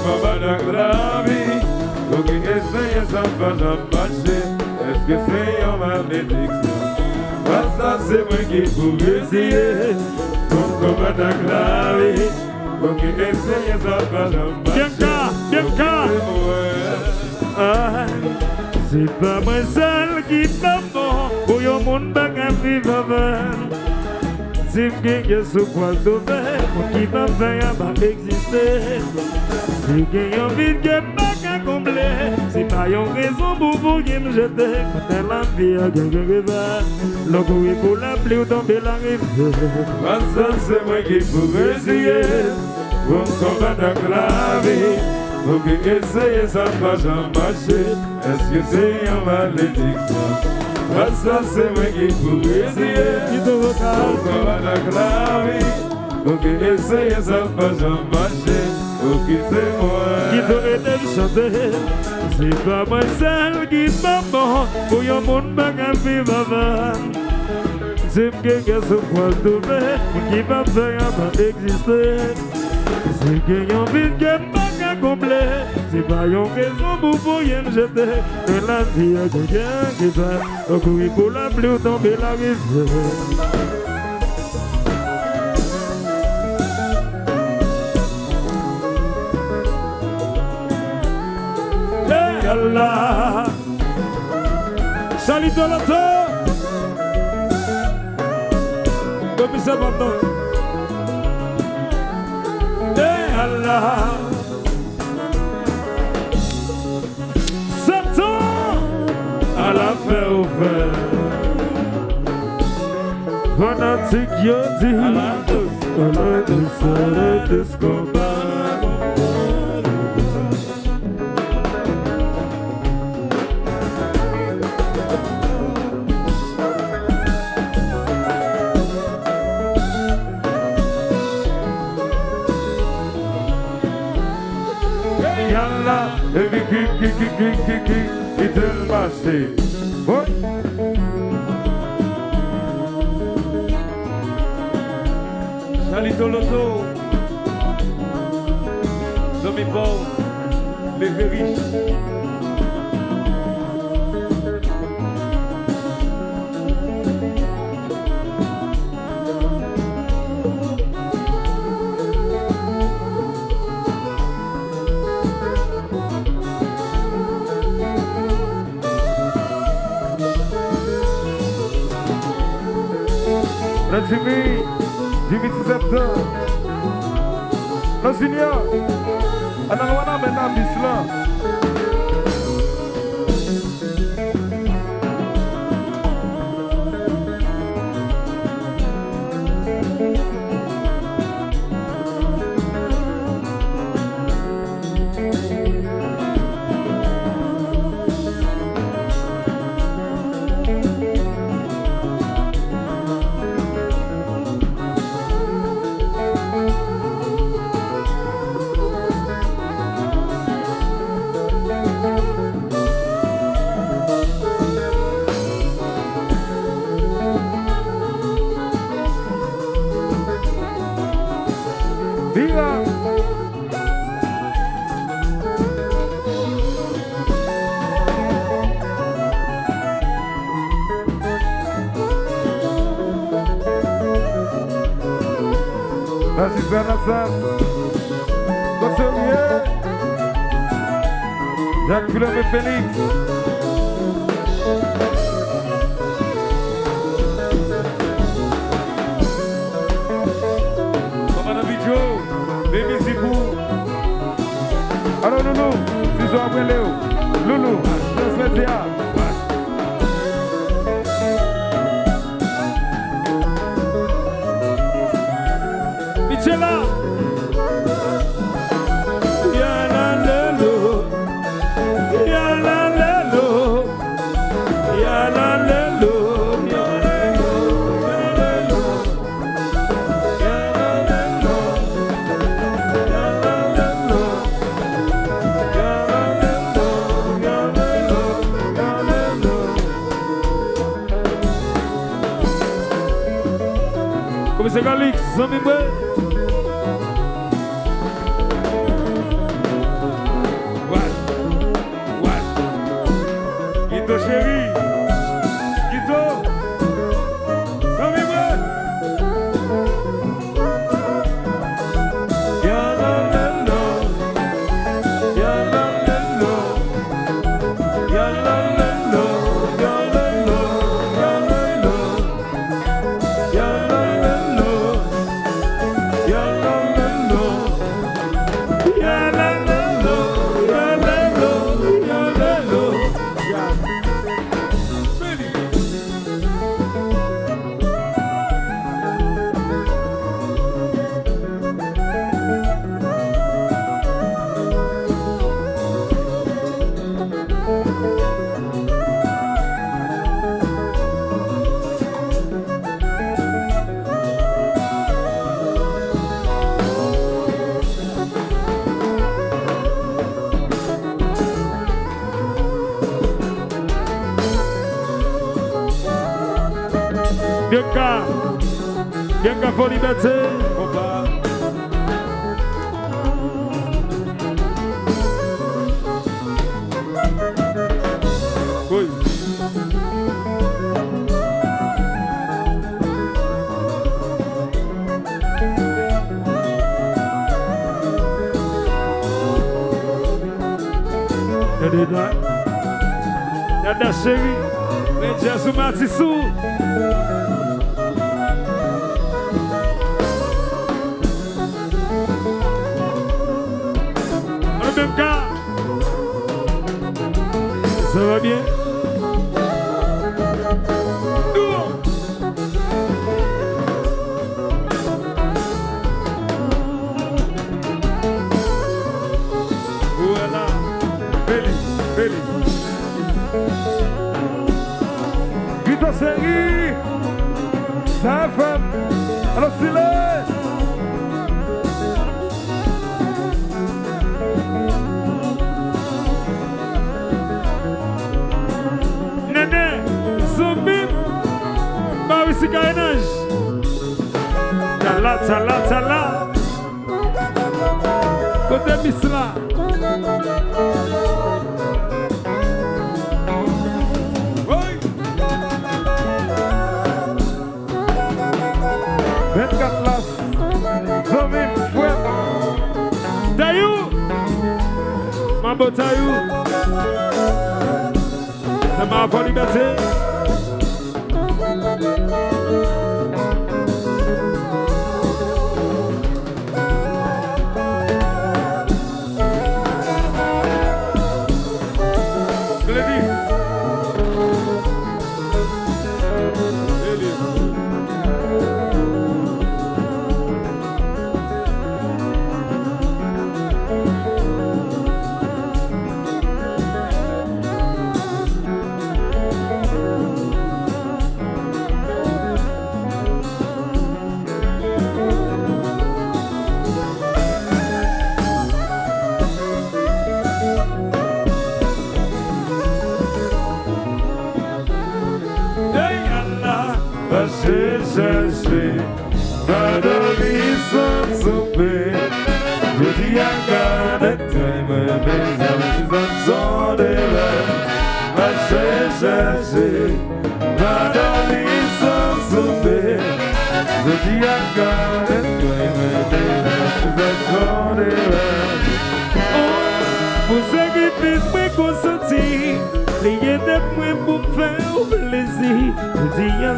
combat dans la vie. Donc essayer ça va jamais marcher. Est-ce que c'est une malédiction? Ça c'est moi qui pouvais essayer. Donc combat dans la vie. Donc essayer ça va jamais marcher. Bianca. C'est pas moi seul qui m'a mort. Pour y'a monde bagarre vivre. Si m'gagne sous quoi tomber, pour qui m'a fait à pas exister. Si gagne envie de bagarre combler, c'est pas une raison pour vous qui me jeter. Quand la vie a gagné rêve, le bruit pour la pluie ou tomber la rive. Ça c'est moi qui pouvais essayer. Pour combattre la vie. Donc essayer ça va jamais marcher. Est-ce que c'est une malédiction? Ça c'est moi qui pouvais essayer. Pour combattre la vie. Donc essayer ça va jamais marcher. Ok c'est moi qui devrait chanter. C'est pas moi seul qui m'a mort. Pour y'a monde bagarre vivre. C'est quelqu'un sur quoi tomber. Pour qui m'a fait à pas exister. C'est qu'il y a envie de pas complet. C'est pas une raison pour rien jeter. Et la vie a quelqu'un qui va au courir pour la pluie ou tomber la rive. Hey Allah, salut tout le temps. Comme ça maintenant. Allah, Satan à la faire ouvert. Fanatique yo dit à la douceur de ce combat. Et qui te le marché. Oui. Chalito Loto. Zombie Paul. Les riches. Jimmy 6 septembre. Le Junior. Anawana maintenant Bislan. Jacques Coulomb et Félix. Maman Abidjo, Bébé Zibou. Alors Loulou, Ciso après Léo. Loulou, Transmédia. Michela. C'est Galix, Zambimbe. Bianca pour liberté. Oui. Dada chérie, les Jésus Matissou. Le même cas. Ça va bien? Voilà. Beli. Vita Segui, sa femme, alors silence. Nene, Zombim, Maurice Kainage, Tala, côté Misla. Mambo Tayou, c'est ma bonne liberté.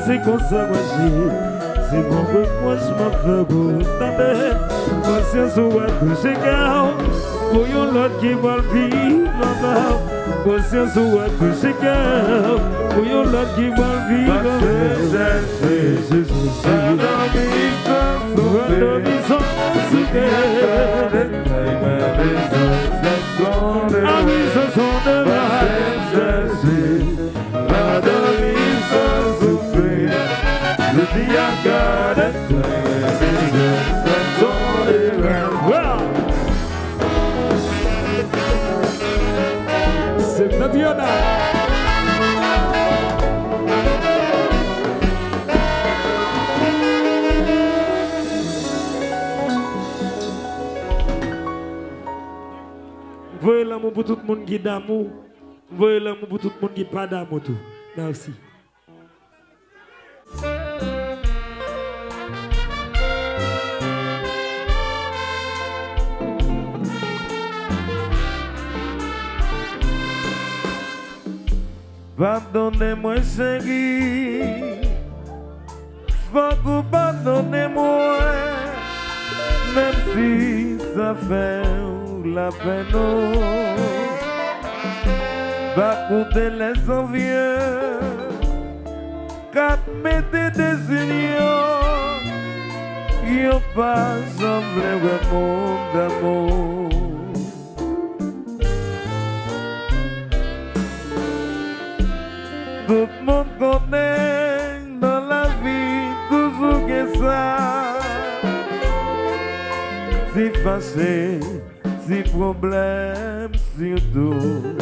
C'est comme ça c'est bon que moi je m'en fais conscience ou à toucher car pour yon l'autre qui va le vivre conscience ou à toucher car pour yon l'autre qui va le vivre c'est Tatiana. Voyez l'amour pour tout le monde qui d'amour. Voyez l'amour pour tout le monde qui pas d'amour tout. Merci. Pardonnez-moi chérie, faut que pardonnez-moi, même si ça fait la peine. Va coûter les envieux, qu'à mettre des unions, y'ont pas semblé un monde d'amour. Tout le monde connaît dans la vie toujours que ça. Si fâché, si problème surtout.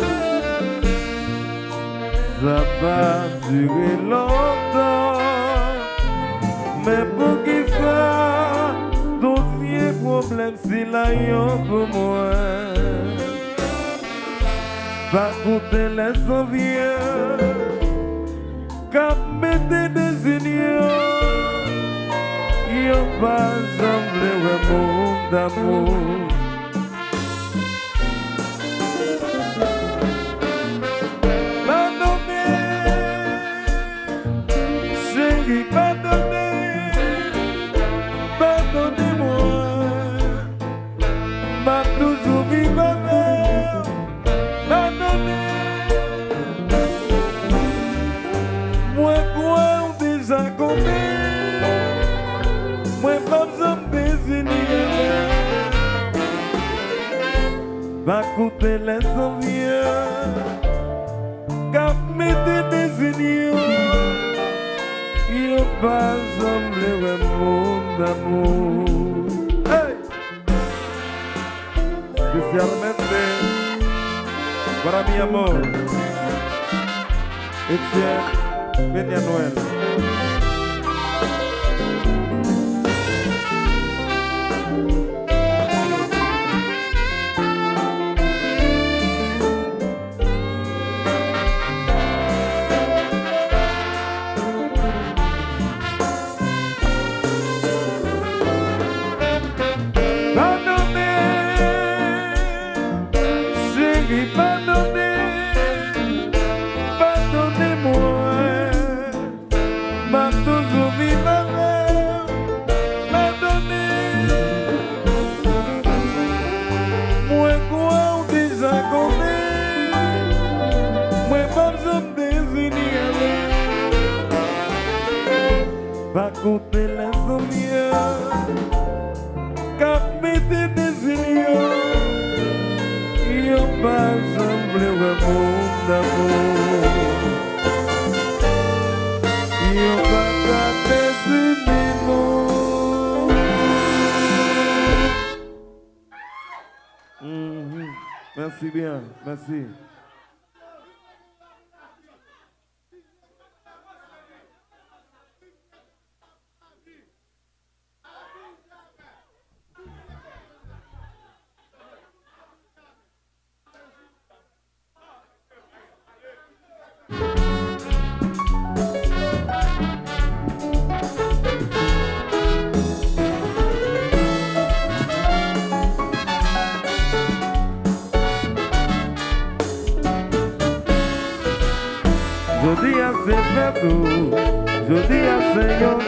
Ça va durer longtemps, Mais pour qui ça, tout vieux problème si la yon pour moi. Va coûter les envieux, cap mette des unions. Yon pas semblé un monde d'amour. Pardonnez-moi, m'a toujours vivre avec. Pardonnez, moi quoi on déjà connaît, moi pas besoin de désigner. Va couper les envieux, car mettez des unions. Y'a pas semblé un monde d'amour. Hey! Especialmente para mi amor, Etienne Peña-Noel. Va couper les sommiers, cap mettez des unions. Y'a pas semblé un monde d'amour. Y'a pas gâté des unions. Merci bien, merci. Je dis à ces fêtes, je dis à ces young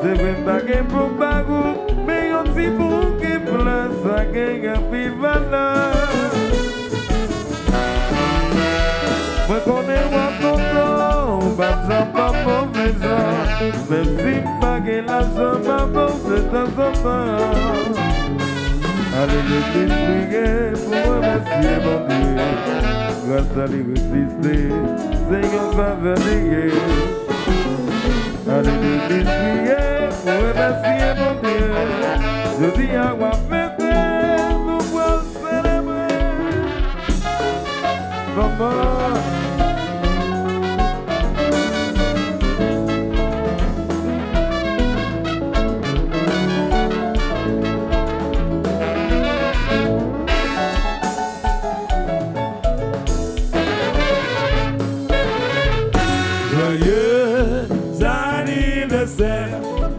c'est vrai baguette pour bagou, mais y'a si pour qui pleure, ça gagne un peu valeur. Moi connais moi content, pas besoin pas mauvais genre, même si baguette l'argent pas bon de temps en temps. Allez je t'expliquer pour remercier mon Dieu, grâce à lui résister. Seigneur va venir. Allez, nous prier pour remercier mon Dieu. Je dis à quoi fêter, nous pouvons célébrer. Maman.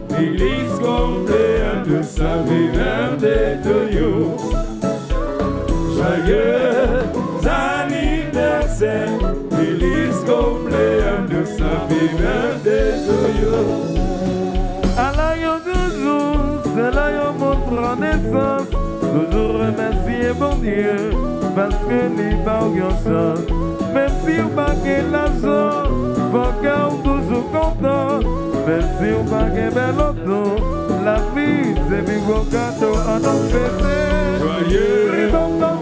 Feliz cumpleaños, happy birthday to you. Joyeux anniversaire, feliz cumpleaños, happy birthday to you. Alors yo toujours, c'est là yo montre naissance. Toujours remercier mon Dieu, parce que les barres ont chance. Même si on manque l'argent, mon cœur toujours content. Même si on manque bel auto, la vie c'est vivre au gâteau à nos fêtes. Joyeux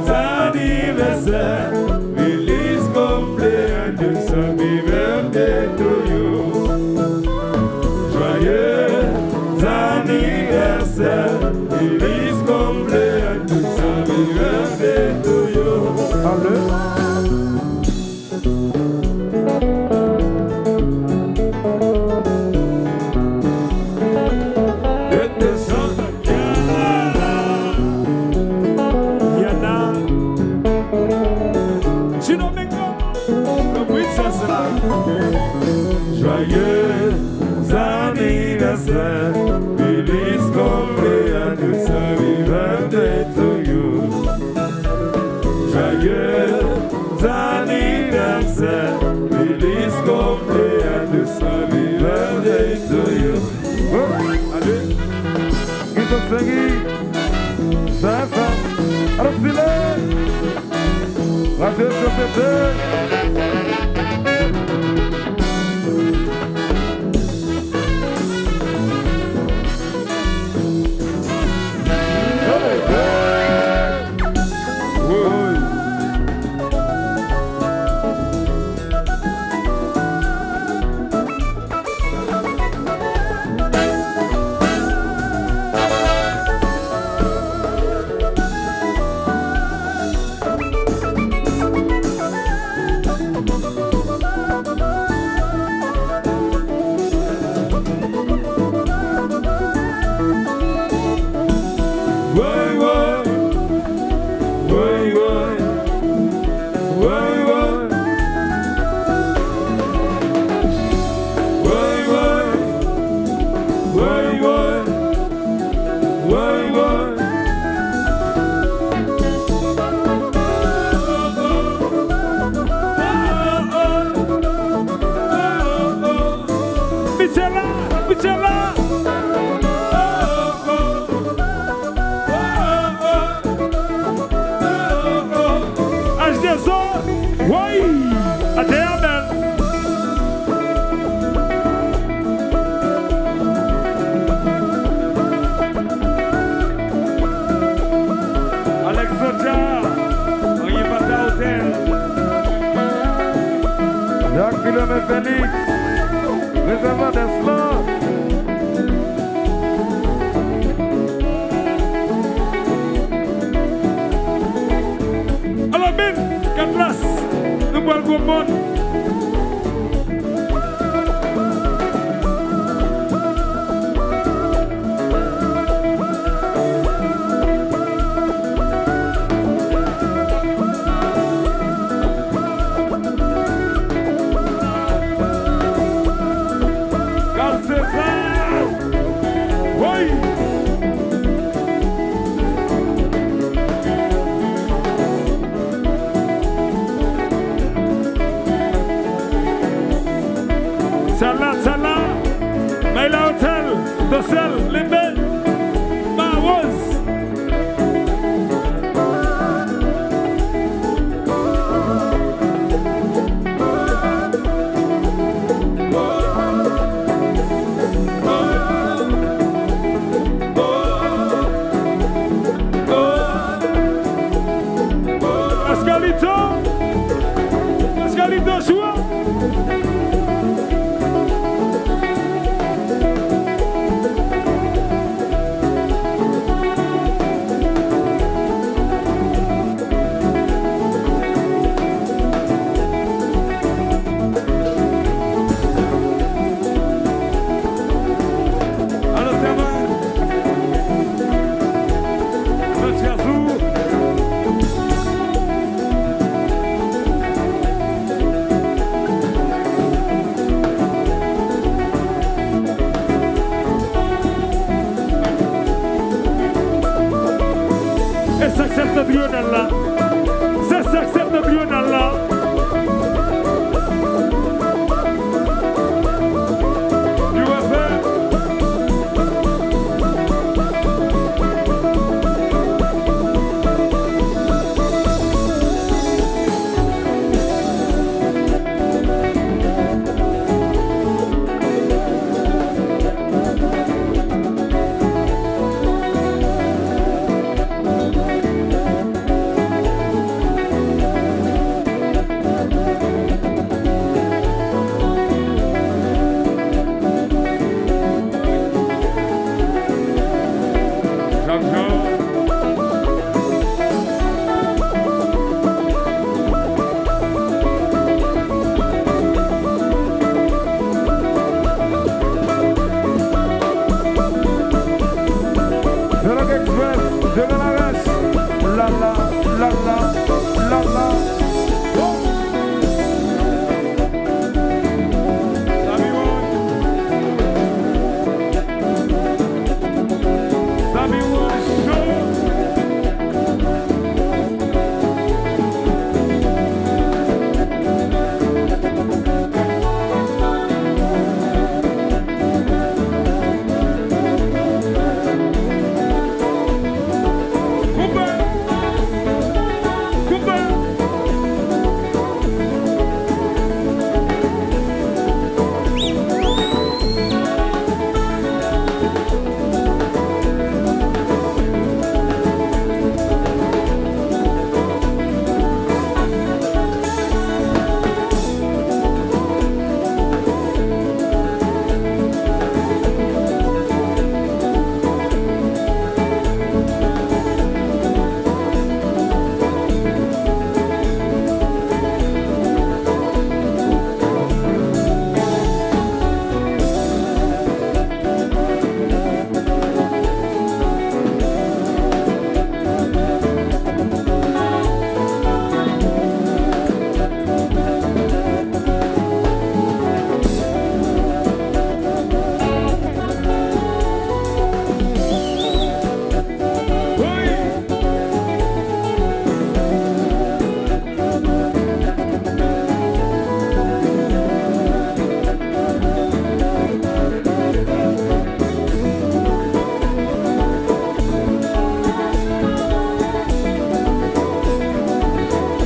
anniversaire, feliz cumpleaños, happy birthday to you. Joyeux anniversaire, feliz cumpleaños, happy birthday to you. Allez. Radio Société. Félix, réservoir d'Eslan. Alors, Ben, Catlas, nous bois le gommon. Salah, Maila Hotel, Docel, Limbe, Mawaz. Ascalito, João. S'accepte Dieu d'Allah. Ça s'accepte Dieu d'Allah. Tu vas faire.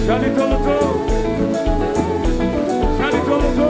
Charlie Toloto. Charlie Toloto.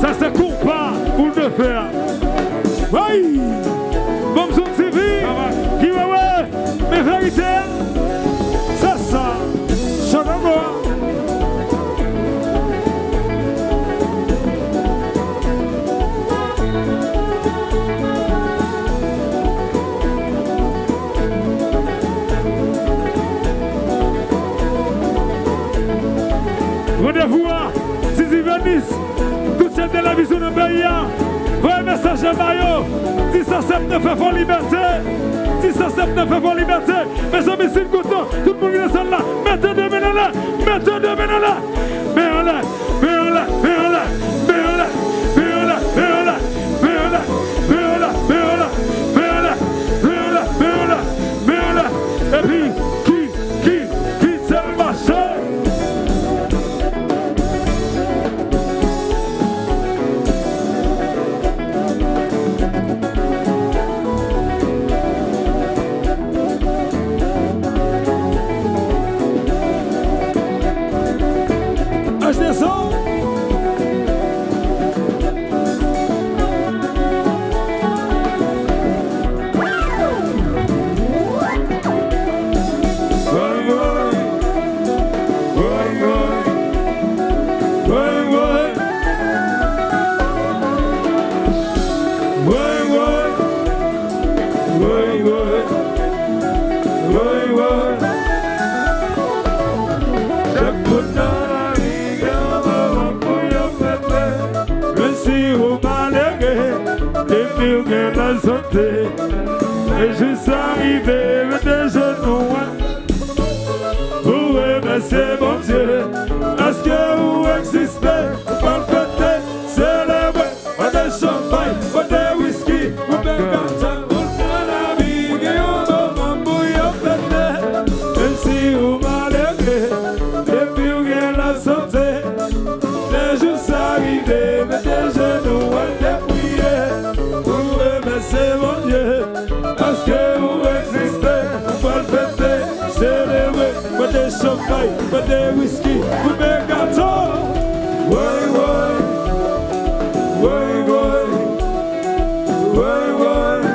Ça se court pas pour le faire. Oui! Comme son TV, qui va ouais, mes vérités. Ça, chante à moi. Rendez-vous à Zizi Venise. De la vision de Bahia, voyez un message à Mario. 1079 pour liberté, 1079 pour liberté. Mes amis, c'est le couteau, tout le monde est là. Mettez deux mains là, mettez deux mains là. Mets-en là, mets-en là, mets-en là, mets-en là, mets-en là, mets-en là, mets-en là, mets-en là, mets-en là, mets-en là, mets-en là, mets-en là, mets-en là. Et puis, qui c'est le marché? Et je suis arrivé de genoux. Où est merci mon Dieu? Est-ce que vous existez? Pas le fêter, célébrer. Pas de champagne, pas de whisky, pas de gâteau. Pas la vie, on va m'embrouiller fêter. Même si vous m'allez, depuis vous gagnez la santé. Et je suis arrivé de genoux. C'est mon Dieu, parce que vous existez, pas le fêter, célébrer, pas de champagne, pas de whisky, vous me gâteaux. Ouais, ouais, ouais, ouais, ouais, ouais,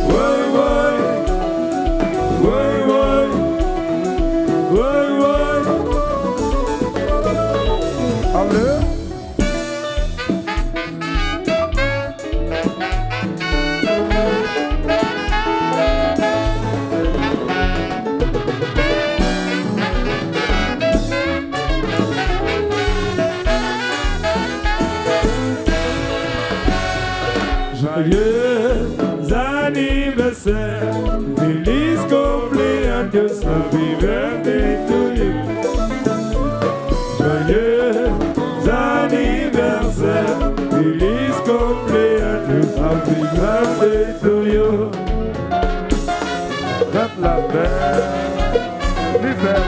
ouais, ouais, ouais, ouais, allez. Joyeux anniversaire, feliz cumpleaños, happy birthday to you. Joyeux anniversaire, feliz cumpleaños, happy birthday to you. Tape la belle, l'hiver.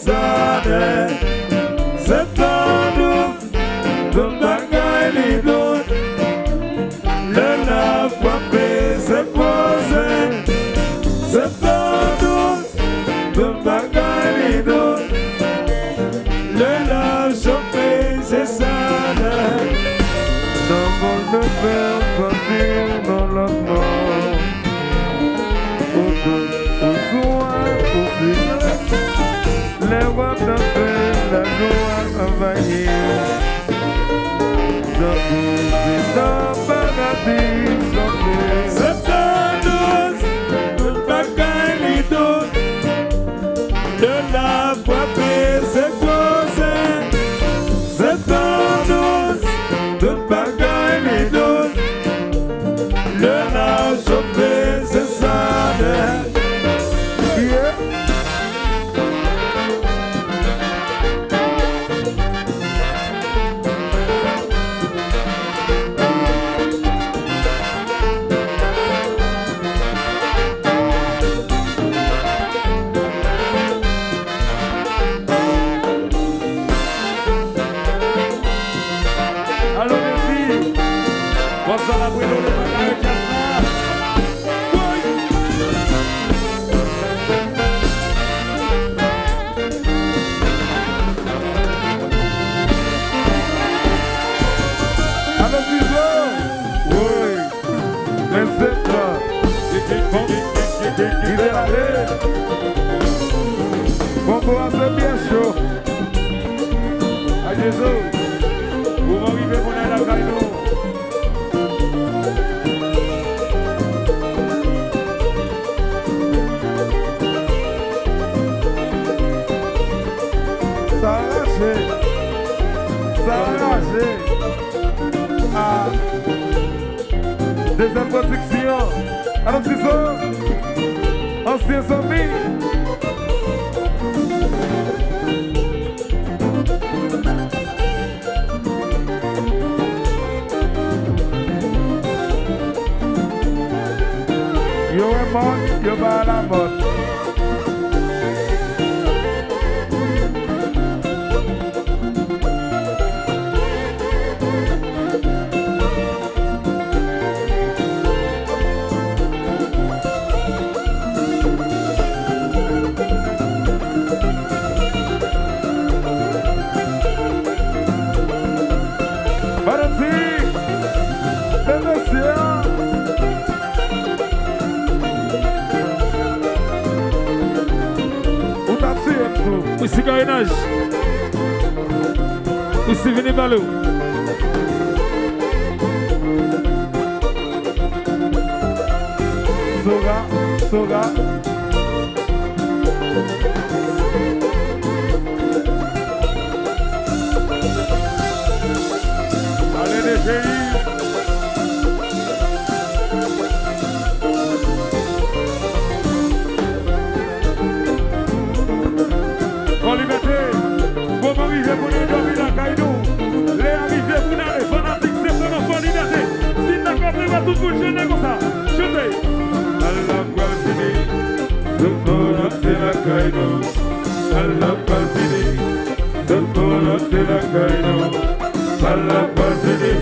sana. Septembre, ton bagay li doute. Le la frappé, c'est posé. Septembre, ton bagay li doute. Le la chauffé, c'est sana. Dans mon devoir, sortir dans le mort. Au soin, au final. Les voix de paix, la joie envahie. Dans le paradis, c'est un douce, tout bagaille li doute. De la frappée, c'est causé. C'est un douce, tout bagaille li doute. Le la chauffée, c'est ça. C'est bien chaud. À Jésus, vous m'arrivez pour aller à la caille. Ça a arraché. Ça a arraché. Ah. Deuxième production. Alors, c'est ça. Ancien zombie. Yo va la mort. Ici Gainage, ici Vini Balou. Soga. Allez les filles. Tout le monde gêné comme ça. Chantez. Allah Palfini, Doctor Telakaino. Allah Palfini, Doctor Telakaino. Allah Palfini,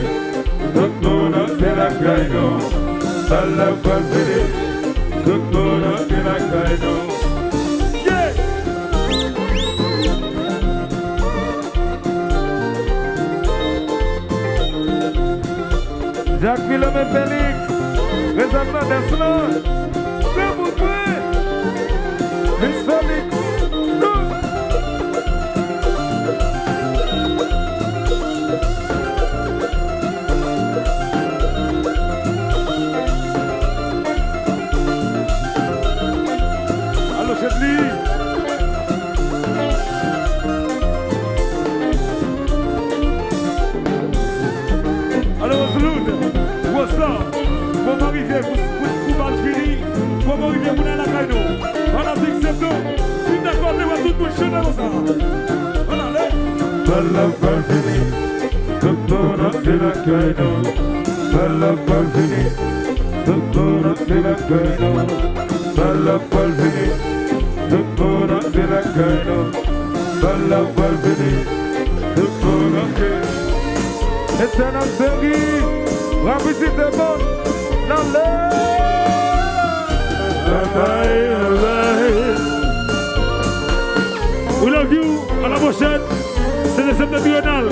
Doctor Telakaino. Allah Palfini, Doctor Telakaino. Jacques Philomène Félix, présentement d'Eslan, que vous pouvez, Miss Félix, allô Chetli. Pour m'arriver, pour Malfini, pour m'arriver pour la caille. Voilà, c'est septembre. Si d'accord, on va tout le monde chanter comme ça. Voilà, allez. Voilà, Malfini, Doctor Telakaino. Voilà, Malfini, Doctor Telakaino. Voilà, Malfini, Doctor Telakaino. Bala Balvini, the Koranke. It's an Amsengi, Rapid the Bon, Nale. We love you, à la prochaine, c'est le 7 biennale.